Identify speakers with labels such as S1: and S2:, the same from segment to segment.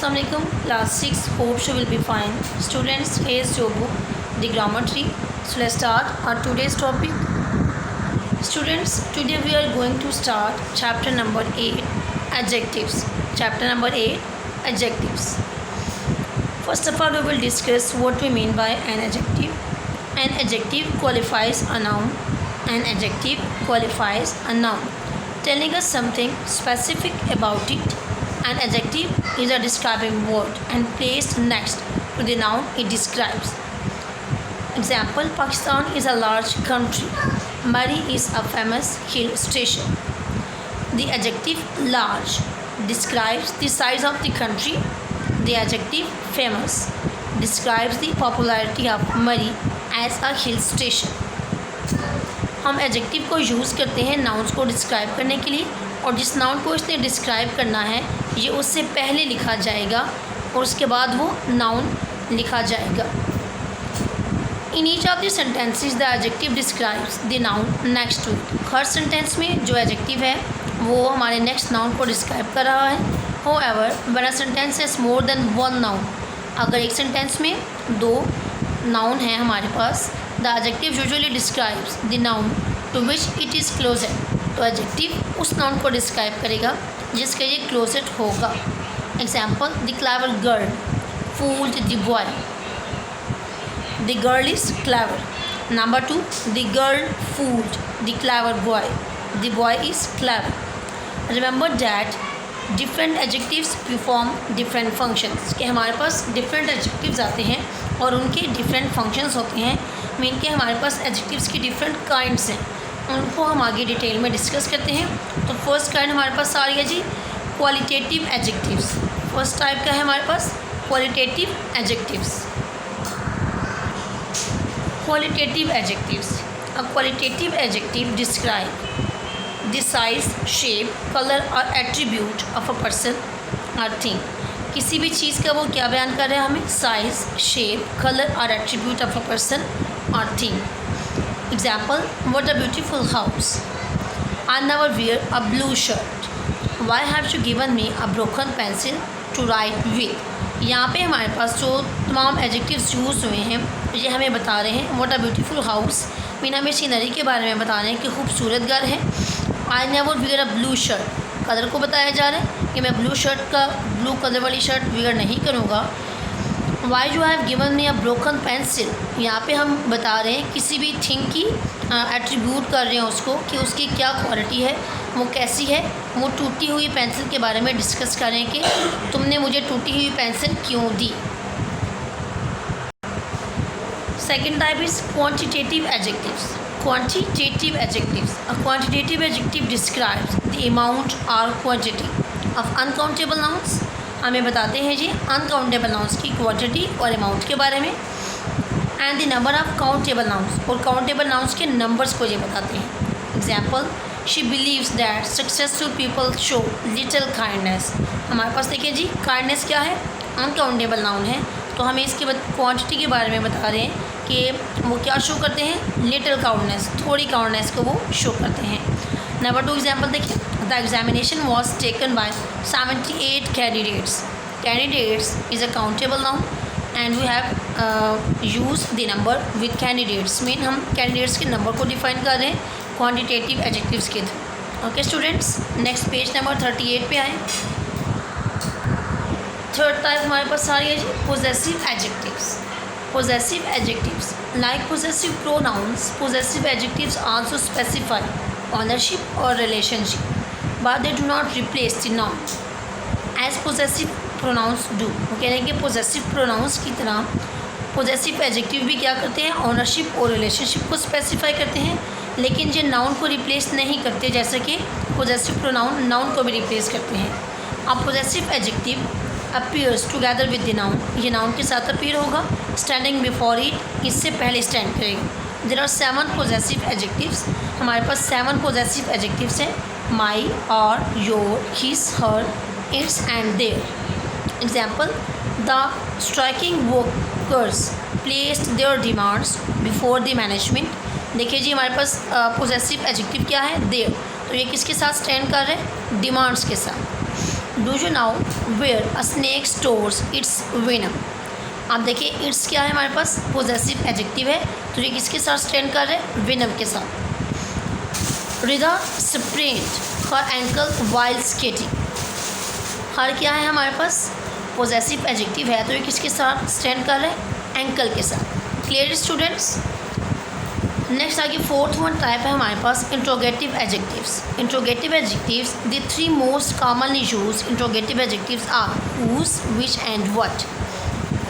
S1: Assalamu alaikum, class 6, hope you will be fine. Students, here's your book, the grammar tree. So let's start our today's topic. Students, today we are going to start chapter number 8, adjectives. Chapter number 8, adjectives. First of all, we will discuss what we mean by an adjective. An adjective qualifies a noun. An adjective qualifies a noun, telling us something specific about it. An adjective is a describing word and placed next to the noun it describes. Example, Pakistan is a large country. Murree is a famous hill station. The adjective large describes the size of the country. The adjective famous describes the popularity of Murree as a hill station. हम adjective को use करते हैं nouns को describe करने के लिए, और जिस नाउन को इसने डिस्क्राइब करना है ये उससे पहले लिखा जाएगा और उसके बाद वो नाउन लिखा जाएगा. In each of the sentences the adjective describes the noun next to it. हर सेंटेंस में जो एडजेक्टिव है वो हमारे नेक्स्ट नाउन को डिस्क्राइब कर रहा है. However when a sentence has more than one noun, अगर एक सेंटेंस में दो नाउन है हमारे पास, the adjective usually describes the noun to which it is closed. तो एडजेक्टिव उस नाउन को डिस्क्राइब करेगा जिसका ये क्लोजेड होगा. Example, the clever girl fooled the boy. The girl is clever. Number 2, the girl fooled the clever boy. The boy is clever. Remember that different adjectives perform different functions. कि हमारे पास different adjectives आते हैं और उनके different functions होते हैं. Mean के हमारे पास एडजेक्टिव्स की डिफरेंट काइंड्स हैं, उनको हम आगे डिटेल में डिस्कस करते हैं. तो फर्स्ट काइंड हमारे पास आ रही है जी क्वालिटेटिव एडजेक्टिव्स. फर्स्ट टाइप का है हमारे पास qualitative adjectives. Qualitative adjectives. A qualitative adjective describe the size, shape, colour और एट्रीब्यूट ऑफ अ पर्सन और थिंग. किसी भी चीज़ का वो क्या बयान कर रहा है हमें? साइज, शेप, कलर और एट्रीब्यूट ऑफ अ पर्सन और thing. Example, what a beautiful house. I never wear a blue shirt. Why have you given me a broken pencil to write with? यहाँ पे हमारे पास जो तमाम एडजेक्टिव्स यूज़ हुए हैं ये हमें बता रहे हैं. what a beautiful house mean हमें सीनरी के बारे में बता रहे हैं कि खूबसूरत घर है. I never wear a blue shirt, colour को बताया जा रहा है कि मैं ब्लू कलर वाली शर्ट वेयर नहीं करूँगा. Why you have given me a broken pencil, यहाँ पे हम बता रहे हैं किसी भी थिंग की एट्रीब्यूट कर रहे हैं उसको कि उसकी क्या क्वालिटी है, वो कैसी है. वो टूटी हुई पेंसिल के बारे में डिस्कस कर रहे हैं कि तुमने मुझे टूटी हुई पेंसिल क्यों दी. Second type is quantitative adjectives. Quantitative adjectives. A quantitative adjective describes the amount और क्वांटिटी ऑफ अनकाउंटेबल नाउन्स. हमें बताते हैं जी अनकाउंटेबल नाउन्स की क्वांटिटी और अमाउंट के बारे में. And the number of countable nouns, और काउंटेबल नाउन्स के नंबर्स को ये बताते हैं. Example, she believes that successful people show little kindness. हमारे पास देखिए जी काइंडनेस क्या है? अनकाउंटेबल नाउन है. तो हमें इसके क्वांटिटी के बारे में बता रहे हैं कि वो क्या शो करते हैं? लिटिल काइंडनेस, थोड़ी काइंडनेस को वो शो करते हैं. नंबर 2 एग्जाम्पल देखिए, the examination was taken by 78 candidates. Candidates is a countable noun and we have use the number with candidates. Mean हम कैंडिडेट्स के नंबर को डिफाइन कर रहे हैं क्वांटिटेटिव एडजेक्टिव्स के through. Okay students, next page number 38 पे आए. Third type हमारे पास आ रही है जी possessive adjectives. Possessive adjectives like possessive pronouns. Possessive adjectives also specify ownership और relationship, but they do not replace the noun as possessive pronouns do. वो कह रहे हैं कि पोजेसिव प्रोनाउंस की तरह पोजेसिव एडजेक्टिव भी क्या करते हैं? ऑनरशिप और रिलेशनशिप को स्पेसिफाई करते हैं, लेकिन ये नाउन को रिप्लेस नहीं करते, जैसे कि पोजेसिव प्रोनाउन नाउन को भी रिप्लेस करते हैं. अब possessive adjective appears together with the noun, ये नाउन के साथ अपीयर होगा. स्टैंडिंग बिफोर इट, इससे पहले स्टैंड करेगा. There are 7 possessive adjectives. हमारे पास 7 पोजेसिव एडजेक्टिव्स हैं. My, our, your, his, her, its and their. Example, the striking workers placed their demands before the management. देखिए जी हमारे पास पोजेसिव एडजेक्टिव क्या है? देयर. तो ये किसके साथ स्टैंड कर रहे हैं? डिमांड्स के साथ. Do you know where a snake stores its venom. आप देखिए इट्स क्या है हमारे पास, पोजेसिव एडजेक्टिव है, तो ये किसके साथ स्टैंड कर रहे हैं, वेनम के साथ। रिदा स्प्रेन्ड हर एंकल वाइल स्केटिंग। हर क्या है हमारे पास, पोजेसिव एडजेक्टिव है, तो ये किसके साथ स्टैंड कर रहे हैं, एंकल के साथ। Clear students. नेक्स्ट आगे फोर्थ वन टाइप है हमारे पास interrogative adjectives. Interrogative adjectives the three most commonly used interrogative adjectives are whose, which and what.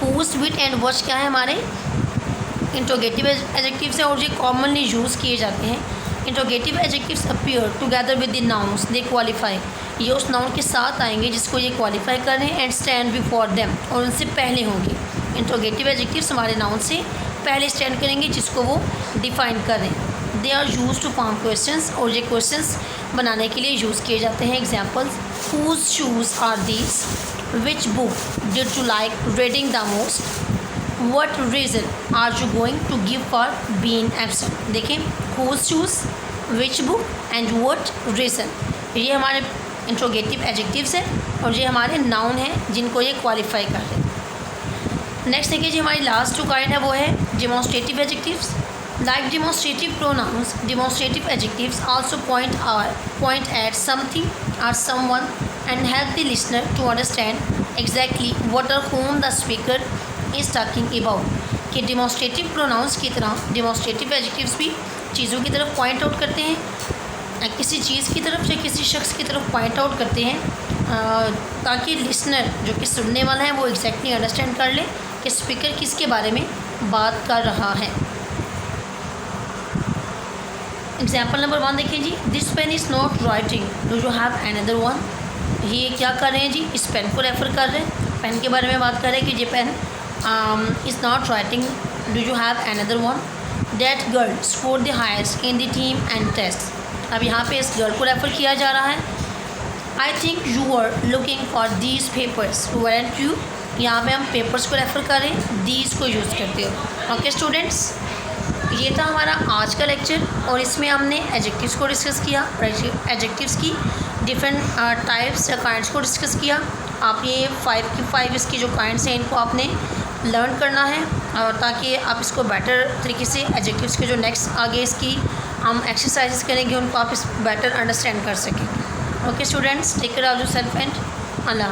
S1: Whose, which and what क्या है हमारे इंट्रोगेटिव एडजेक्टिव्स हैं और ये कॉमनली यूज़ किए जाते हैं। Interrogative adjectives appear together with the nouns they qualify. ये उस नाउन के साथ आएंगे जिसको ये क्वालिफाई कर रहे हैं, एंड स्टैंड बिफोर देम, और उनसे पहले होंगे। इंट्रोगेटिव एडजेक्टिव्स हमारे नाउन से पहले स्टैंड करेंगे जिसको वो डिफाइन कर रहे हैं। They are used to form questions, और ये क्वेश्चंस बनाने के लिए यूज़ किए जाते हैं। Examples, whose shoes are these, which book did you like reading the most, what reason are you going to give for being absent. देखें, whose shoes, which book and what reason, ये हमारे interrogative adjectives हैं और ये हमारे noun हैं जिनको ये क्वालिफाई कर रहे हैं। नेक्स्ट देखिए जी, हमारी लास्ट जो काइंड है वो है demonstrative adjectives. Like demonstrative pronouns, demonstrative adjectives also point at something और someone and help the listener to understand exactly what और whom the speaker is talking about. कि डिमॉन्स्ट्रेटिव प्रोनाउंस की तरह डिमॉन्स्ट्रेटिव एडजेक्टिव्स भी चीज़ों की तरफ पॉइंट आउट करते हैं, किसी चीज़ की तरफ या किसी शख्स की तरफ पॉइंट आउट करते हैं, ताकि लिसनर जो कि सुनने वाला है वो एग्जैक्टली अंडरस्टैंड कर ले कि स्पीकर किसके बारे में बात कर रहा है। एग्जाम्पल नंबर 1 देखिए जी, this pen is not writing, do you have another one. ये क्या कर रहे हैं जी, इस पेन को रेफ़र कर रहे हैं, पेन के बारे में बात कर रहे हैं कि ये pen is not writing, do you have another one. That girl score the highest in the team and test. अब यहाँ पे इस गर्ल को रेफ़र किया जा रहा है। I think you are looking for these papers, weren't you. यहाँ पे हम पेपर्स को रेफ़र करें, दीज को यूज़ करते हो। ओके स्टूडेंट्स, ये था हमारा आज का लेक्चर और इसमें हमने एडजेक्टिव्स को डिस्कस किया, एडजेक्टिव्स की डिफरेंट टाइप्स या काइंड्स को डिस्कस किया। आप ये 5 की 5 इसकी जो काइंड्स हैं इनको आपने लर्न करना है, और ताकि आप इसको बेटर तरीके से एडजेक्टिव्स के जो नेक्स्ट आगे इसकी हम एक्सरसाइजेस करेंगे उनको आप इस बेटर अंडरस्टैंड कर सकें। Okay students, take care of yourself and Allah.